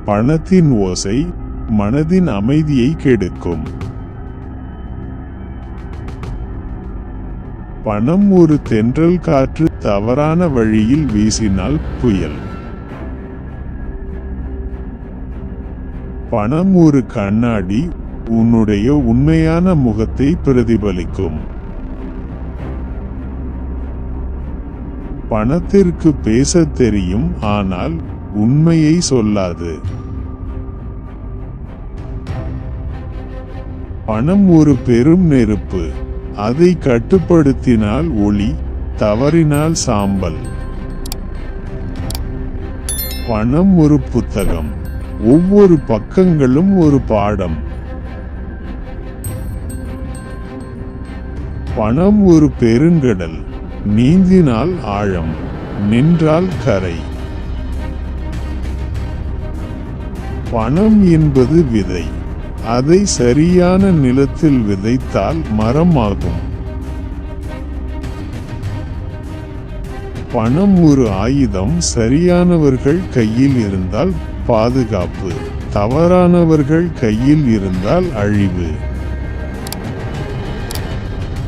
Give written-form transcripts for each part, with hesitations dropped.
பணத்தின் ஓசை மனதின் அமைதியை கெடுக்கும். பணம் ஒரு தென்றல் காற்று தவறான வழியில் வீசினால் புயல். பணம் ஒரு கண்ணாடி உன்னுடைய உண்மையான முகத்தை பிரதிபலிக்கும். பணத்திற்கு பேசத் தெரியும், ஆனால் உண்மையை சொல்லாது. பணம் ஒரு பெரும் நெருப்பு, அதை கட்டுப்படுத்தினால் ஒளி, தவறினால் சாம்பல். பணம் ஒரு புத்தகம், ஒவ்வொரு பக்கங்களும் ஒரு பாடம். பணம் ஒரு பெருங்கடல், நீந்தினால் ஆழம், நின்றால் கரை. பணம் என்பது விதை, அதை சரியான நிலத்தில் விதைத்தால் மரமாகும். பணம் ஒரு ஆயுதம், சரியானவர்கள் கையில் இருந்தால் பாதுகாப்பு, தவறானவர்கள் கையில் இருந்தால் அழிவு.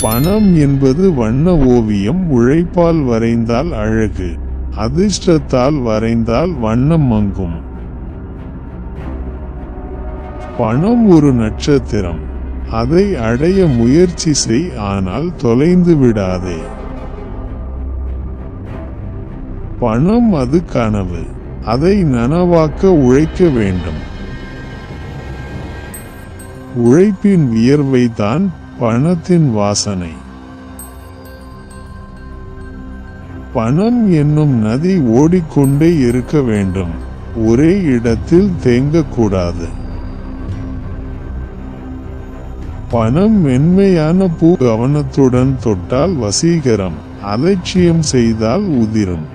பணம் என்பது வண்ண ஓவியம், உழைப்பால் வரைந்தால் அழகு, அதிர்ஷ்டத்தால் வரைந்தால் வண்ணம் மங்கும். பணம் ஒரு நட்சத்திரம், அதை அடைய முயற்சி செய், ஆனால் தொலைந்து விடாதே. பணம் அது கனவு, அதை நனவாக்க உழைக்க வேண்டும். உழைப்பின் வியர்வைதான் பணத்தின் வாசனை. பணம் என்னும் நதி ஓடிக்கொண்டே இருக்க வேண்டும், ஒரே இடத்தில் தேங்கக்கூடாது. பணம் மென்மையான பூ, கவனத்துடன் தொட்டால் வசீகரம், அலட்சியம் செய்தால் உதிரும்.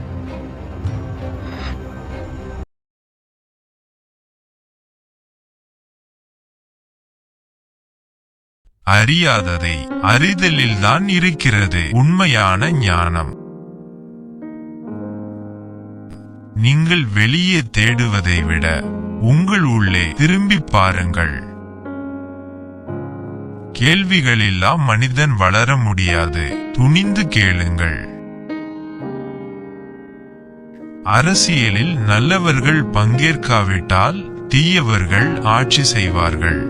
அறியாததை அறிதலில்தான் இருக்கிறது உண்மையான ஞானம். நீங்கள் வெளியே தேடுவதை விட உங்கள் உள்ளே திரும்பி பாருங்கள். கேள்விகளில்லா மனிதன் வளர முடியாது, துணிந்து கேளுங்கள். அரசியலில் நல்லவர்கள் பங்கேற்காவிட்டால் தீயவர்கள் ஆட்சி செய்வார்கள்.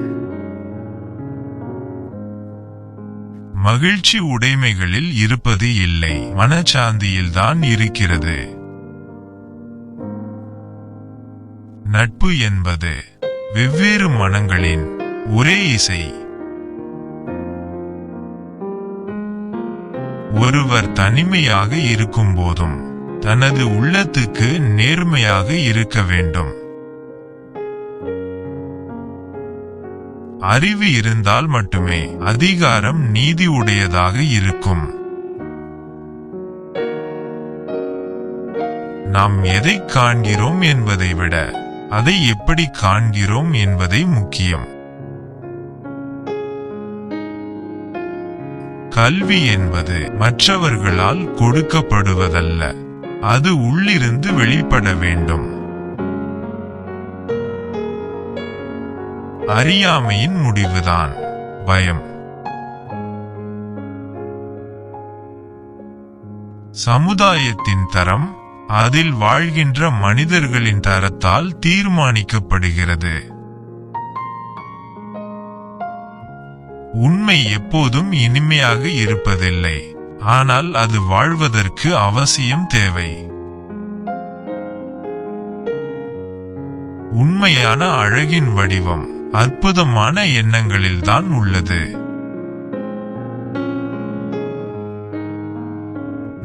மகிழ்ச்சி உடைமைகளில் இருப்பது இல்லை, மனச்சாந்தியில்தான் இருக்கிறது. நட்பு என்பது வெவ்வேறு மனங்களின் ஒரே இசை. ஒருவர் தனிமையாக இருக்கும் போதும் தனது உள்ளத்துக்கு நேர்மையாக இருக்க வேண்டும். அறிவு இருந்தால் மட்டுமே அதிகாரம் நீதி உடையதாக இருக்கும். நாம் எதை காண்கிறோம் என்பதை விட அதை எப்படி காண்கிறோம் என்பதை முக்கியம். கல்வி என்பது மற்றவர்களால் கொடுக்கப்படுவதல்ல, அது உள்ளிருந்து வெளிப்பட வேண்டும். அறியாமையின் முடிவுதான் பயம். சமுதாயத்தின் தரம் அதில் வாழ்கின்ற மனிதர்களின் தரத்தால் தீர்மானிக்கப்படுகிறது. உண்மை எப்போதும் இனிமையாக இருப்பதில்லை, ஆனால் அது வாழ்வதற்கு அவசியம் தேவை. உண்மையான அழகின் வடிவம் அற்புதமான எண்ணங்களில்தான் உள்ளது.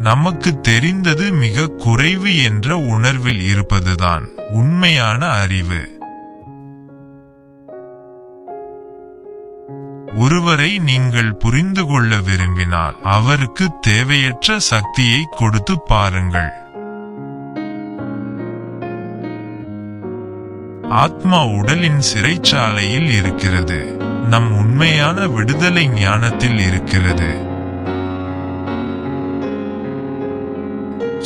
நமக்கு தெரிந்தது மிக குறைவு என்ற உணர்வில் இருப்பதுதான் உண்மையான அறிவு. ஒருவரை நீங்கள் புரிந்து கொள்ள விரும்பினால் அவருக்கு தேவையற்ற சக்தியை கொடுத்து பாருங்கள். ஆத்மா உடலின் சிறைச்சாலையில் இருக்கிறது, நம் உண்மையான விடுதலை ஞானத்தில் இருக்கிறது.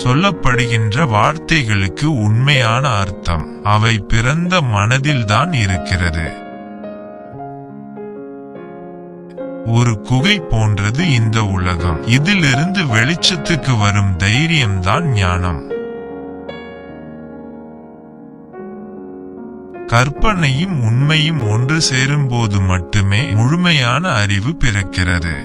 சொல்லப்படுகின்ற வார்த்தைகளுக்கு உண்மையான அர்த்தம் அவை பிறந்த மனதில்தான் இருக்கிறது. ஒரு குகை போன்றது இந்த உலகம். இதிலிருந்து வெளிச்சத்துக்கு வரும் தைரியம்தான் ஞானம். கற்பனையும் உண்மையும் ஒன்று சேரும்போது மட்டுமே முழுமையான அறிவு பிறக்கிறது.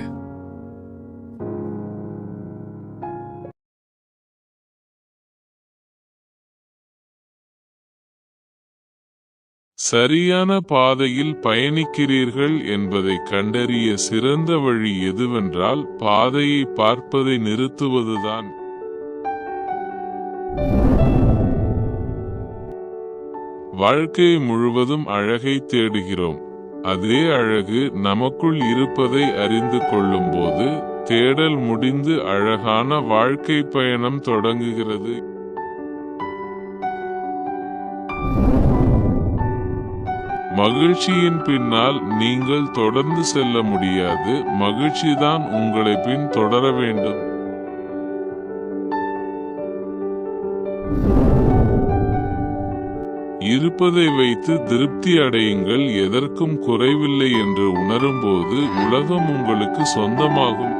சரியான பாதையில் பயணிக்கிறீர்கள் என்பதை கண்டறிய சிறந்த வழி எதுவென்றால் பாதையை பார்ப்பதை நிறுத்துவதுதான். வாழ்க்கை முழுவதும் அழகை தேடுகிறோம். அதே அழகு நமக்குள் இருப்பதை அறிந்து கொள்ளும்போது தேடல் முடிந்து அழகான வாழ்க்கை பயணம் தொடங்குகிறது. மகிழ்ச்சியின் பின்னால் நீங்கள் தொடர்ந்து செல்ல முடியாது. மகிழ்ச்சிதான் உங்களை பின் தொடர வேண்டும். இருப்பதை வைத்து திருப்தி அடையுங்கள். எதற்கும் குறைவில்லை என்று உணரும்போது உலகம் உங்களுக்கு சொந்தமாகும்.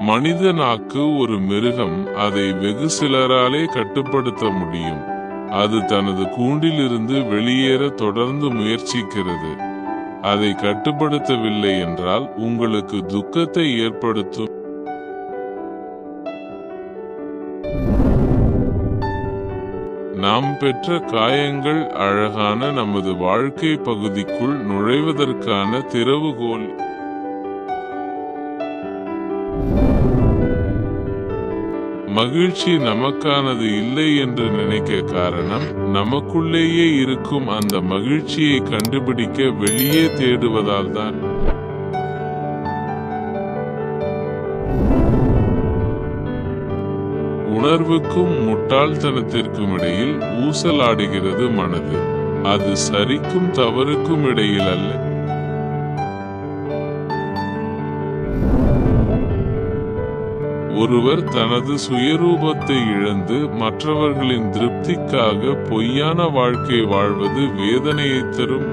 மனித நாக்கு ஒரு மிருகம். அதை வெகு சிலராலே கட்டுப்படுத்த முடியும். அது தனது கூண்டிலிருந்து வெளியேற தொடர்ந்து முயற்சிக்கிறது. அதை கட்டுப்படுத்தவில்லை என்றால் உங்களுக்கு துக்கத்தை ஏற்படுத்தும். நாம் பெற்ற காயங்கள் அழகான நமது வாழ்க்கை பகுதிக்குள் நுழைவதற்கான திறவுகோல். மகிழ்ச்சி நமக்கானது இல்லை என்று நினைக்க காரணம் நமக்குள்ளேயே இருக்கும் அந்த மகிழ்ச்சியை கண்டுபிடிக்க வெளியே தேடுவதால் தான். உணர்வுக்கும் முட்டாள்தனத்திற்கும் இடையில் ஊசலாடுகிறது மனது. அது சரிக்கும் தவறுக்கும் இடையில் அல்ல. ஒருவர் தனது சுயரூபத்தை இழந்து மற்றவர்களின் திருப்திக்காக பொய்யான வாழ்க்கை வாழ்வது வேதனையை தரும்.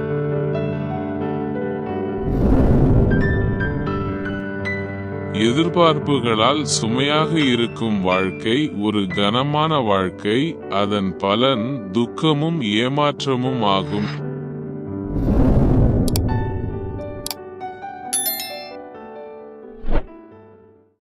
எதிர்பார்ப்புகளால் சுமையாக இருக்கும் வாழ்க்கை ஒரு கனமான வாழ்க்கை. அதன் பலன் துக்கமும் ஏமாற்றமும் ஆகும்.